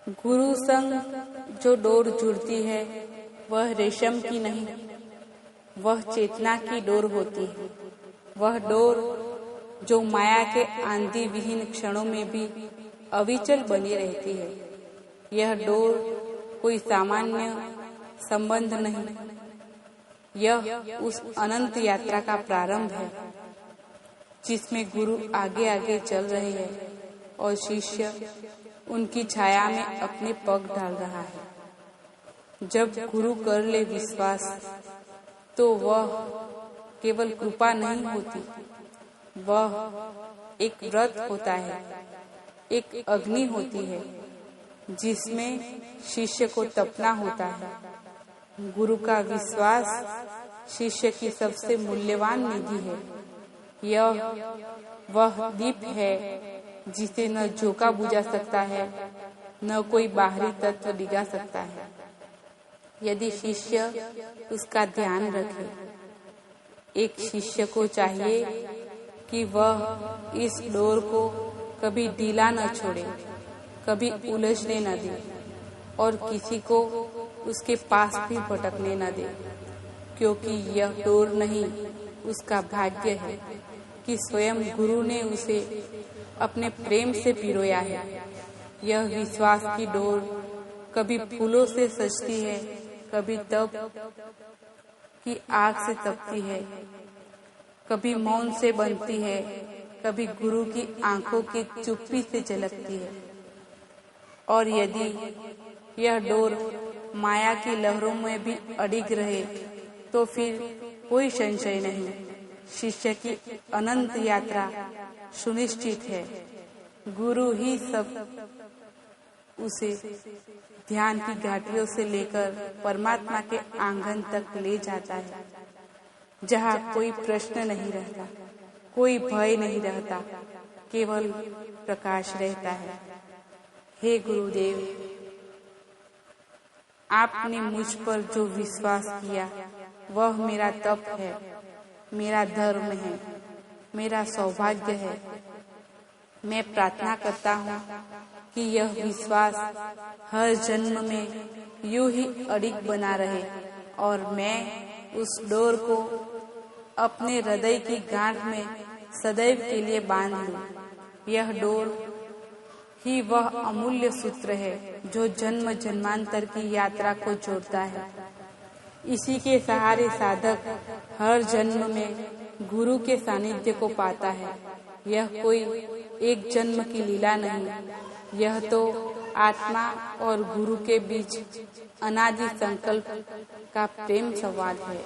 गुरु संग जो डोर जुड़ती है वह रेशम की नहीं, वह चेतना की डोर होती है। वह डोर जो माया के आंधी विहीन क्षणों में भी अविचल बनी रहती है। यह डोर कोई सामान्य संबंध नहीं, यह उस अनंत यात्रा का प्रारंभ है जिसमें गुरु आगे आगे चल रहे हैं और शिष्य उनकी छाया में अपने पग डाल रहा है। जब गुरु कर ले विश्वास तो वह केवल कृपा नहीं होती, वह एक व्रत होता है, एक अग्नि होती है जिसमें शिष्य को तपना होता है। गुरु का विश्वास शिष्य की सबसे मूल्यवान निधि है। यह वह दीप है जिसे न झोंका बुझा सकता है, न कोई बाहरी तत्व डिगा सकता है। यदि शिष्य उसका ध्यान रखे, एक शिष्य को चाहिए कि वह इस डोर को कभी ढीला न छोड़े, कभी उलझने न दे और किसी को उसके पास भी भटकने न दे, क्योंकि यह डोर नहीं, उसका भाग्य है कि स्वयं गुरु ने उसे अपने प्रेम से पिरोया है। यह विश्वास की डोर कभी फूलों से सजती है, कभी तप की आग से तपती है, कभी मौन से बनती है, कभी गुरु की आंखों की चुप्पी से झलकती है। और यदि यह डोर माया की लहरों में भी अडिग रहे तो फिर कोई संशय नहीं, शिष्य की अनंत यात्रा सुनिश्चित है। गुरु ही सब उसे ध्यान की घाटियों से लेकर परमात्मा के आंगन तक ले जाता है, जहाँ कोई प्रश्न नहीं रहता, कोई भय नहीं रहता, केवल प्रकाश रहता है। हे गुरुदेव, आपने मुझ पर जो विश्वास किया वह मेरा तप है, मेरा धर्म है, मेरा सौभाग्य है। मैं प्रार्थना करता हूँ कि यह विश्वास हर जन्म में यूं ही अडिग बना रहे और मैं उस डोर को अपने हृदय की गांठ में सदैव के लिए बांध लूं। यह डोर ही वह अमूल्य सूत्र है जो जन्म जन्मांतर की यात्रा को जोड़ता है। इसी के सहारे साधक हर जन्म में गुरु के सानिध्य को पाता है। यह कोई एक जन्म की लीला नहीं, यह तो आत्मा और गुरु के बीच अनादि संकल्प का प्रेम संवाद है।